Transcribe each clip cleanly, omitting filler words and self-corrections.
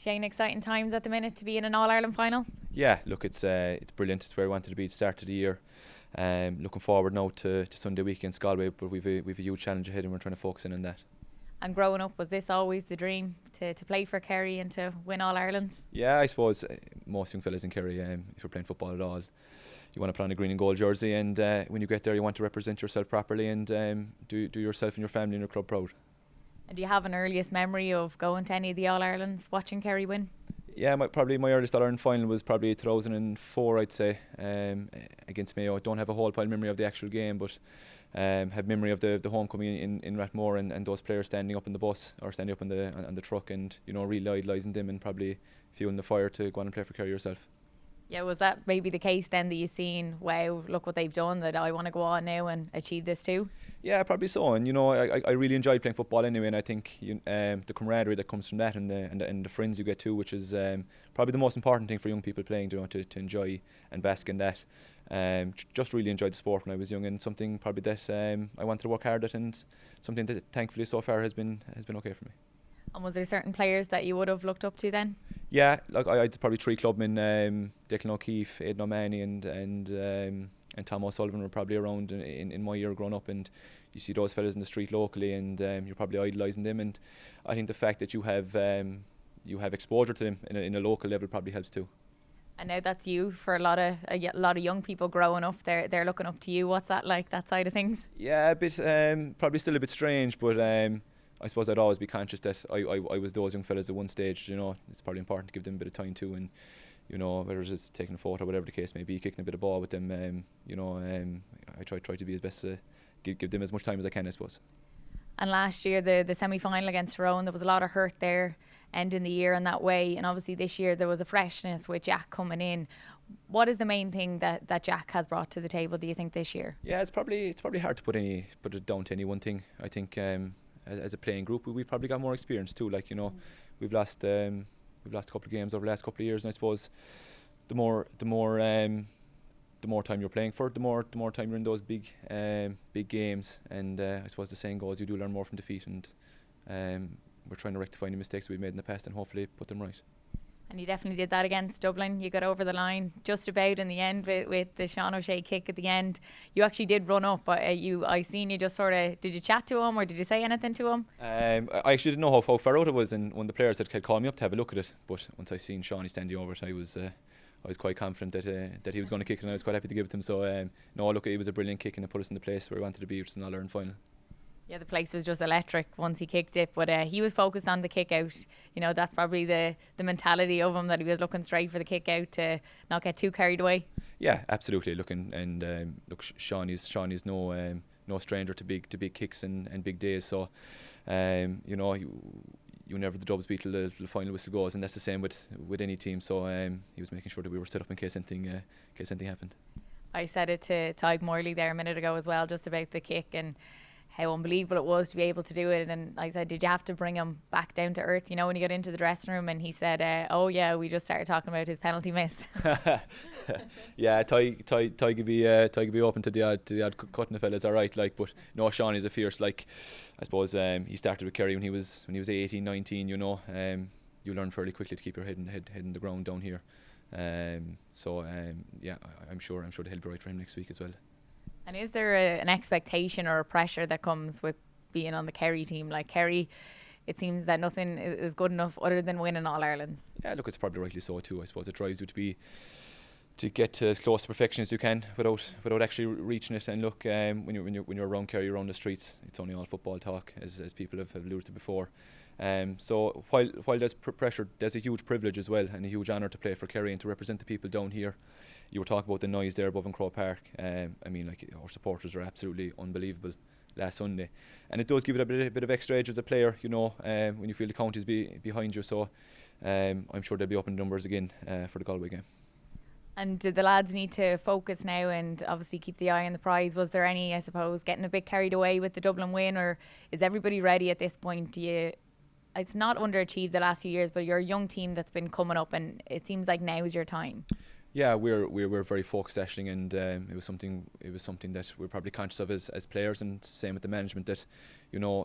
Shane, exciting times at the minute to be in an All-Ireland final? Yeah, look, it's brilliant. It's where we wanted to be at the start of the year. Looking forward now to Sunday week against Galway, but we've a huge challenge ahead and we're trying to focus in on that. And growing up, was this always the dream to play for Kerry and to win All-Irelands? Yeah, I suppose most young fellas in Kerry, if you're playing football at all, you want to play on a green and gold jersey, and when you get there you want to represent yourself properly and do yourself and your family and your club proud. And do you have an earliest memory of going to any of the All-Irelands, watching Kerry win? Yeah, probably my earliest All-Ireland final was probably 2004, I'd say, against Mayo. I don't have a whole pile of memory of the actual game, but have memory of the homecoming in Rathmore and those players standing up in the bus or standing up on the truck and really idolising them and probably fueling the fire to go on and play for Kerry yourself. Yeah, was that maybe the case then that you've seen, wow, look what they've done, that I want to go on now and achieve this too? Yeah, probably so. And I really enjoyed playing football anyway, and I think the camaraderie that comes from that and the friends you get too, which is probably the most important thing for young people playing, to enjoy and bask in that. Just really enjoyed the sport when I was young, and something probably that I wanted to work hard at, and something that thankfully so far has been okay for me. And was there certain players that you would have looked up to then? Yeah, like I had probably three clubmen: Declan O'Keefe, Aidan O'Mahony, and Tom O'Sullivan were probably around in my year growing up, and you see those fellas in the street locally, and you're probably idolising them. And I think the fact that you have exposure to them in a local level probably helps too. And now that's you for a lot of young people growing up. They're looking up to you. What's that like? That side of things? Yeah, a bit probably still a bit strange, but I suppose I'd always be conscious that I was those young fellas at one stage. It's probably important to give them a bit of time too, and whether it's taking a photo, whatever the case may be, kicking a bit of ball with them. I try to be as best to give them as much time as I can, I suppose. And last year, the semi-final against Tyrone, there was a lot of hurt there, ending the year in that way. And obviously this year there was a freshness with Jack coming in. What is the main thing that Jack has brought to the table, do you think, this year? Yeah, it's probably hard to put it down to any one thing. I think as a playing group, we've probably got more experience too. We've lost a couple of games over the last couple of years, and I suppose the more time you're playing for, the more time you're in those big games, and I suppose the saying goes, you do learn more from defeat, and we're trying to rectify any mistakes we've made in the past and hopefully put them right. And you definitely did that against Dublin. You got over the line just about in the end with the Sean O'Shea kick at the end. You actually did run up, but I seen you just sort of, did you chat to him or did you say anything to him? I actually didn't know how far out it was, and one of the players had called me up to have a look at it, but once I seen Sean standing over it, I was quite confident that he was going to kick it, and I was quite happy to give it to him. So no, look, it was a brilliant kick and it put us in the place where we wanted to be, which is an All-Ireland final. Yeah, the place was just electric once he kicked it, but he was focused on the kick out. That's probably the mentality of him, that he was looking straight for the kick out to not get too carried away. Yeah, absolutely. Look, Sean is no stranger to big kicks and big days. So you never the Dubs beat till the final whistle goes, and that's the same with any team. So he was making sure that we were set up in case anything happened. I said it to Tyg Morley there a minute ago as well, just about the kick and how unbelievable it was to be able to do it. And I said, did you have to bring him back down to earth, when you got into the dressing room? And he said, oh yeah, we just started talking about his penalty miss. Yeah, Ty could be open to the odd cutting the fellas, all right. But no, Sean is a fierce. I suppose he started with Kerry when he was 18, 19. You learn fairly quickly to keep your head in the ground down here. Yeah, I'm sure that he'll be right for him next week as well. And is there an expectation or a pressure that comes with being on the Kerry team? Like Kerry, it seems that nothing is good enough other than winning All-Irelands. Yeah, look, it's probably rightly so too. I suppose it drives you to get to as close to perfection as you can without actually reaching it. And look, when you're around Kerry, around the streets, it's only all football talk, as people have alluded to before. So while there's pressure, there's a huge privilege as well, and a huge honour to play for Kerry and to represent the people down here. You were talking about the noise there above in Croke Park. Our supporters are absolutely unbelievable last Sunday, and it does give it a bit of extra edge as a player, when you feel the counties behind you. So I'm sure they'll be up in numbers again for the Galway game. And did the lads need to focus now and obviously keep the eye on the prize? Was there any, I suppose, getting a bit carried away with the Dublin win, or is everybody ready at this point? It's not underachieved the last few years, but you're a young team that's been coming up, and it seems like now is your time. Yeah, we're very focused actually, and it was something that we're probably conscious of as players, and same with the management, that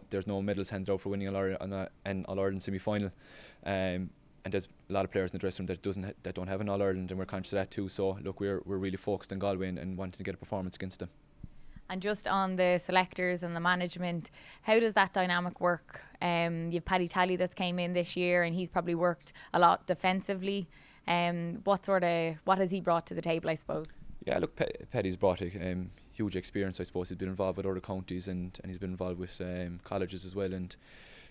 there's no medals handed out for winning an All-Ireland semi-final. and there's a lot of players in the dressing room that don't have an All Ireland, and we're conscious of that too. So look, we're really focused on Galway and wanting to get a performance against them. And just on the selectors and the management, how does that dynamic work? You have Paddy Tally that's came in this year, and he's probably worked a lot defensively. What has he brought to the table, I suppose? Yeah, look, Paddy's brought a huge experience. I suppose he's been involved with other counties, and he's been involved with colleges as well. And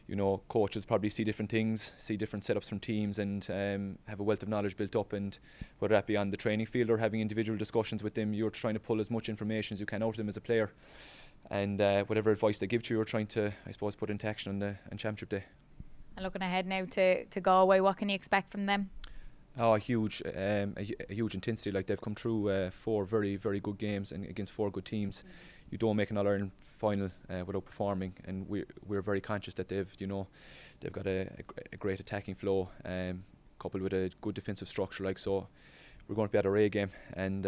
you know, coaches probably see different things, see different setups from teams, and have a wealth of knowledge built up. And whether that be on the training field or having individual discussions with them, you're trying to pull as much information as you can out of them as a player. And whatever advice they give to you, you're trying to, I suppose, put into action on Championship Day. And looking ahead now to Galway, what can you expect from them? Oh, a huge intensity. Like, they've come through 4 very, very good games and against 4 good teams. You don't make an All-Ireland final without performing, and we're very conscious that they've got a great attacking flow, coupled with a good defensive structure. Like, so we're going to be at our A game, and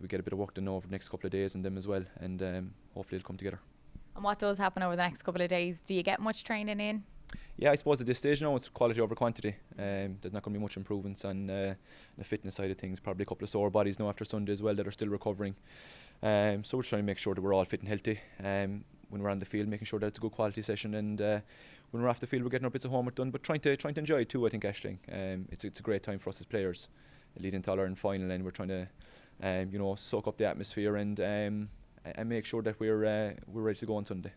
we get a bit of work done over the next couple of days and them as well, and hopefully it'll come together. And what does happen over the next couple of days? Do you get much training in? Yeah, I suppose at this stage now it's quality over quantity. There's not going to be much improvements on the fitness side of things. Probably a couple of sore bodies now after Sunday as well that are still recovering. So we're trying to make sure that we're all fit and healthy when we're on the field, making sure that it's a good quality session, and when we're off the field we're getting our bits of homework done, but trying to enjoy it too. I think, Aisling, it's a great time for us as players leading into All-Ireland final, and we're trying to soak up the atmosphere and make sure that we're ready to go on Sunday.